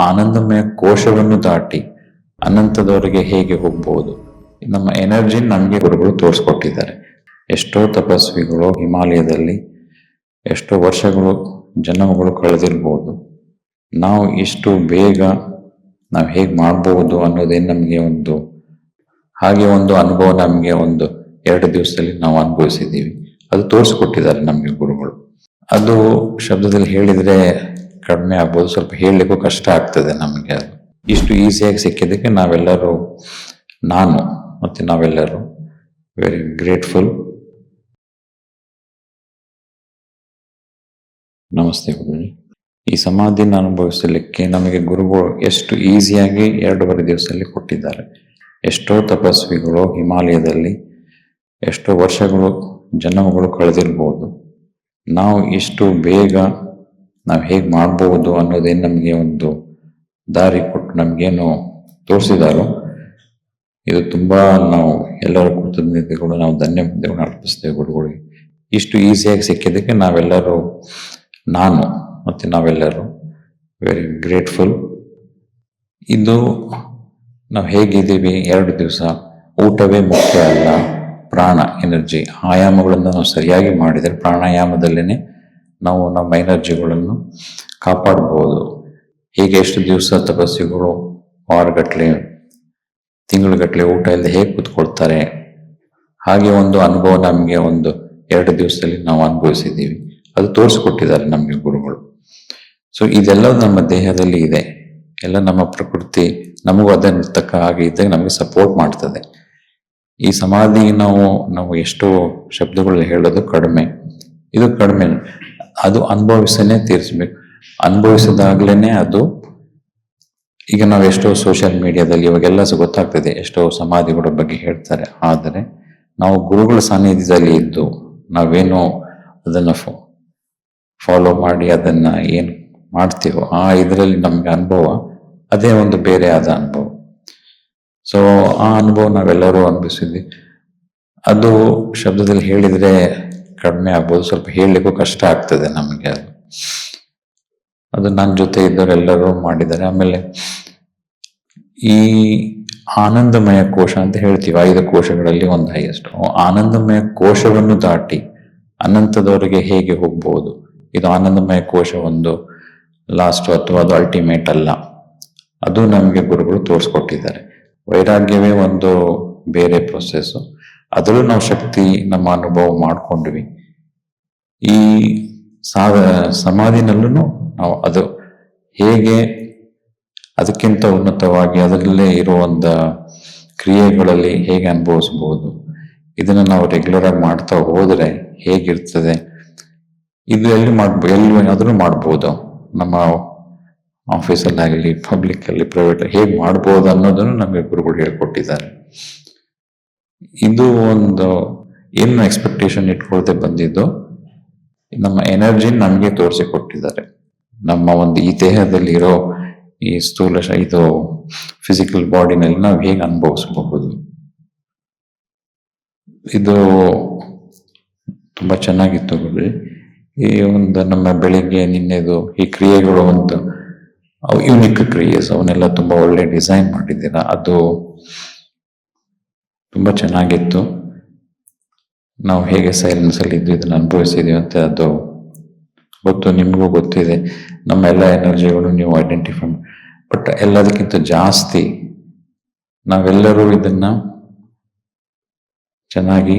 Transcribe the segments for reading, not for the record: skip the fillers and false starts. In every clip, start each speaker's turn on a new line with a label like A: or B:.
A: ಆನಂದಮಯ ಕೋಶವನ್ನು ದಾಟಿ ಅನಂತದವರೆಗೆ ಹೇಗೆ ಹೋಗ್ಬಹುದು. ನಮ್ಮ ಎನರ್ಜಿ ನಮಗೆ ಗುರುಗಳು ತೋರಿಸ್ಕೊಟ್ಟಿದ್ದಾರೆ. ಎಷ್ಟೋ ತಪಸ್ವಿಗಳು ಹಿಮಾಲಯದಲ್ಲಿ ಎಷ್ಟೋ ವರ್ಷಗಳು ಜನ್ಮಗಳು ಕಳೆದಿರ್ಬೋದು. ನಾವು ಇಷ್ಟು ಬೇಗ ನಾವು ಹೇಗೆ ಮಾಡ್ಬೋದು ಅನ್ನೋದೇ ನಮಗೆ ಒಂದು ಅನುಭವ ನಮಗೆ 2 ದಿವಸದಲ್ಲಿ ನಾವು ಅನುಭವಿಸಿದ್ದೀವಿ. ಅದು ತೋರಿಸ್ಕೊಟ್ಟಿದ್ದಾರೆ ನಮಗೆ ಗುರುಗಳು. ಅದು ಶಬ್ದದಲ್ಲಿ ಹೇಳಿದ್ರೆ ಕಡಿಮೆ ಆಗ್ಬೋದು, ಸ್ವಲ್ಪ ಹೇಳಲಿಕ್ಕೂ ಕಷ್ಟ ಆಗ್ತದೆ ನಮಗೆ. ಅದು ಇಷ್ಟು ಈಸಿಯಾಗಿ ಸಿಕ್ಕಿದ್ದಕ್ಕೆ ನಾವೆಲ್ಲರೂ ವೆರಿ ಗ್ರೇಟ್ಫುಲ್. ನಮಸ್ತೆ ಗುರುಜಿ. ಈ ಸಮಾಧಿನ ಅನುಭವಿಸಲಿಕ್ಕೆ ನಮಗೆ ಗುರುಗಳು ಎಷ್ಟು ಈಸಿಯಾಗಿ 2.5 ದಿವಸದಲ್ಲಿ ಕೊಟ್ಟಿದ್ದಾರೆ. ಎಷ್ಟೋ ತಪಸ್ವಿಗಳು ಹಿಮಾಲಯದಲ್ಲಿ ಎಷ್ಟೋ ವರ್ಷಗಳು ಜನ್ಮಗಳು ಕಳೆದಿರ್ಬೋದು. ನಾವು ಇಷ್ಟು ಬೇಗ ನಾವು ಹೇಗೆ ಮಾಡ್ಬೋದು ಅನ್ನೋದೇ ನಮಗೆ ದಾರಿ ಕೊಟ್ಟು ನಮಗೇನು ತೋರಿಸಿದಾರೋ ಇದು ತುಂಬಾ ನಾವು ಎಲ್ಲರ ಕೃತಜ್ಞತೆಗಳು, ನಾವು ಧನ್ಯವಾದಗಳು ಅರ್ಪಿಸ್ತೇವೆ ಗುರುಗಳಿಗೆ. ಇಷ್ಟು ಈಸಿಯಾಗಿ ಸಿಕ್ಕಿದ್ದಕ್ಕೆ ನಾವೆಲ್ಲರೂ ವೆರಿ ಗ್ರೇಟ್ಫುಲ್. ಇದು ನಾವು ಹೇಗಿದ್ದೀವಿ 2 ದಿವಸ, ಊಟವೇ ಮುಖ್ಯ ಅಲ್ಲ, ಪ್ರಾಣ ಎನರ್ಜಿ ಆಯಾಮಗಳನ್ನು ನಾವು ಸರಿಯಾಗಿ ಮಾಡಿದರೆ ಪ್ರಾಣಾಯಾಮದಲ್ಲೇ ನಾವು ನಮ್ಮ ಎನರ್ಜಿಗಳನ್ನು ಕಾಪಾಡ್ಬೋದು. ಹೇಗೆ ಎಷ್ಟು ದಿವಸ ತಪಸ್ವಿಗಳು ವಾರಗಟ್ಲೆ ತಿಂಗಳುಗಟ್ಟಲೆ ಊಟ ಇಲ್ಲದೆ ಹೇಗೆ ಕೂತ್ಕೊಳ್ತಾರೆ, ಹಾಗೆ ಅನುಭವ ನಮಗೆ 2 ದಿವಸದಲ್ಲಿ ನಾವು ಅನುಭವಿಸಿದ್ದೀವಿ. ಅದು ತೋರಿಸ್ಕೊಟ್ಟಿದ್ದಾರೆ ನಮಗೆ ಗುರುಗಳು. ಸೊ ಇದೆಲ್ಲ ನಮ್ಮ ದೇಹದಲ್ಲಿ ಇದೆ, ಎಲ್ಲ ನಮ್ಮ ಪ್ರಕೃತಿ ನಮಗೂ ಅದನ್ನು ತಕ್ಕ ಹಾಗೆ ಇದ್ದಾಗ ನಮಗೆ ಸಪೋರ್ಟ್ ಮಾಡ್ತದೆ. ಈ ಸಮಾಧಿ ನಾವು ಎಷ್ಟೋ ಶಬ್ದಗಳು ಹೇಳೋದು ಕಡಿಮೆ, ಇದು ಕಡಿಮೆ. ಅದು ಅನುಭವಿಸನೇ ತೀರಿಸ್ಬೇಕು. ಅನುಭವಿಸಿದಾಗ್ಲೇನೆ ಅದು. ಈಗ ನಾವು ಎಷ್ಟೋ ಸೋಷಿಯಲ್ ಮೀಡಿಯಾದಲ್ಲಿ ಇವಾಗೆಲ್ಲ ಗೊತ್ತಾಗ್ತದೆ, ಎಷ್ಟೋ ಸಮಾಧಿಗಳ ಬಗ್ಗೆ ಹೇಳ್ತಾರೆ. ಆದರೆ ನಾವು ಗುರುಗಳ ಸಾನ್ನಿಧ್ಯದಲ್ಲಿ ಇದ್ದು ನಾವೇನು ಅದನ್ನು ಫಾಲೋ ಮಾಡಿ ಅದನ್ನ ಏನು ಮಾಡ್ತೀವೋ ಇದರಲ್ಲಿ ನಮ್ಗೆ ಅನುಭವ ಅದೇ ಬೇರೆ ಆದ ಅನುಭವ. ಸೊ ಆ ಅನುಭವ ನಾವೆಲ್ಲರೂ ಅನುಭವಿಸಿದ್ವಿ. ಅದು ಶಬ್ದದಲ್ಲಿ ಹೇಳಿದ್ರೆ ಕಡಿಮೆ ಆಗ್ಬೋದು, ಸ್ವಲ್ಪ ಹೇಳಲಿಕ್ಕೂ ಕಷ್ಟ ಆಗ್ತದೆ ನಮಗೆ. ಅದು ನನ್ನ ಜೊತೆ ಇದ್ದವರೆಲ್ಲರೂ ಮಾಡಿದ್ದಾರೆ. ಆಮೇಲೆ ಈ ಆನಂದಮಯ ಕೋಶ ಅಂತ ಹೇಳ್ತೀವಿ, 5 ಕೋಶಗಳಲ್ಲಿ ಒಂದು ಹೈಯೆಸ್ಟ್. ಆನಂದಮಯ ಕೋಶವನ್ನು ದಾಟಿ ಅನಂತದವರೆಗೆ ಹೇಗೆ ಹೋಗ್ಬಹುದು. ಇದು ಆನಂದಮಯ ಕೋಶ ಲಾಸ್ಟ್ ಅಥವಾ ಅದು ಅಲ್ಟಿಮೇಟ್ ಅಲ್ಲ, ಅದು ನಮಗೆ ಗುರುಗಳು ತೋರಿಸ್ಕೊಟ್ಟಿದ್ದಾರೆ. ವೈರಾಗ್ಯವೇ ಬೇರೆ ಪ್ರೊಸೆಸ್, ಅದರಲ್ಲೂ ನಾವು ಶಕ್ತಿ ನಮ್ಮ ಅನುಭವ ಮಾಡ್ಕೊಂಡ್ವಿ. ಈ ಸಮಾಧಿನಲ್ಲೂ ನಾವು ಅದು ಹೇಗೆ ಅದಕ್ಕಿಂತ ಉನ್ನತವಾಗಿ ಅದರಲ್ಲೇ ಇರುವ ಕ್ರಿಯೆಗಳಲ್ಲಿ ಹೇಗೆ ಅನುಭವಿಸ್ಬೋದು, ಇದನ್ನ ನಾವು ರೆಗ್ಯುಲರ್ ಆಗಿ ಮಾಡ್ತಾ ಹೋದ್ರೆ ಹೇಗಿರ್ತದೆ. ಇದು ಎಲ್ಲಿ ಮಾಡ್ಬೋದು, ನಮ್ಮ ಆಫೀಸಲ್ಲಾಗಲಿ, ಪಬ್ಲಿಕ್ ಅಲ್ಲಿ, ಪ್ರೈವೇಟ್ ಹೇಗೆ ಮಾಡ್ಬೋದು ಅನ್ನೋದನ್ನು ನಮಗೆ ಗುರುಗಳು ಹೇಳ್ಕೊಟ್ಟಿದ್ದಾರೆ. ಇದು ಏನು ಎಕ್ಸ್ಪೆಕ್ಟೇಷನ್ ಇಟ್ಕೊಳ್ದೆ ಬಂದಿದ್ದು, ನಮ್ಮ ಎನರ್ಜಿ ನಮಗೆ ತೋರಿಸಿಕೊಟ್ಟಿದ್ದಾರೆ. ನಮ್ಮ ಈ ದೇಹದಲ್ಲಿ ಇರೋ ಈ ಸ್ಥೂಲ ಇದು ಫಿಸಿಕಲ್ ಬಾಡಿನಲ್ಲಿ ನಾವು ಹೇಗೆ ಅನುಭವಿಸಬಹುದು. ಇದು ತುಂಬಾ ಚೆನ್ನಾಗಿತ್ತು ಗುರುಜಿ. ಈ ನಮ್ಮ ಬೆಳಿಗ್ಗೆ ನಿನ್ನೆದು ಈ ಕ್ರಿಯೆಗಳು ಯುನಿಕ್ ಕ್ರಿಯೆಸ್, ಅವನ್ನೆಲ್ಲ ತುಂಬಾ ಒಳ್ಳೆ ಡಿಸೈನ್ ಮಾಡಿದ್ದೀರಾ. ಅದು ತುಂಬಾ ಚೆನ್ನಾಗಿತ್ತು. ನಾವು ಹೇಗೆ ಸೈಲೆನ್ಸ್ ಅಲ್ಲಿ ಇದ್ದು ಇದನ್ನ ಅನುಭವಿಸಿದೀವಿ ಅಂತ ಅದು ಗೊತ್ತು, ನಿಮಗೂ ಗೊತ್ತಿದೆ. ನಮ್ಮ ಎಲ್ಲ ಎನರ್ಜಿಗಳು ನೀವು ಐಡೆಂಟಿಫೈ ಬಟ್ ಎಲ್ಲದಕ್ಕಿಂತ ಜಾಸ್ತಿ ನಾವೆಲ್ಲರೂ ಇದನ್ನ ಚೆನ್ನಾಗಿ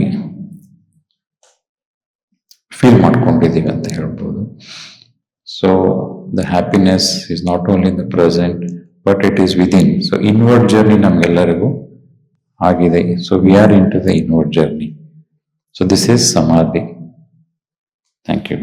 A: ಫೀಲ್ ಮಾಡ್ಕೊಂಡಿದ್ದೀವಿ ಅಂತ ಹೇಳ್ಬೋದು. So the happiness is not only in the present but it is within. So inward journey ನಮ್ಗೆಲ್ಲರಿಗೂ ಆಗಿದೆ. So we are into the inward journey. So this is samadhi. Thank you.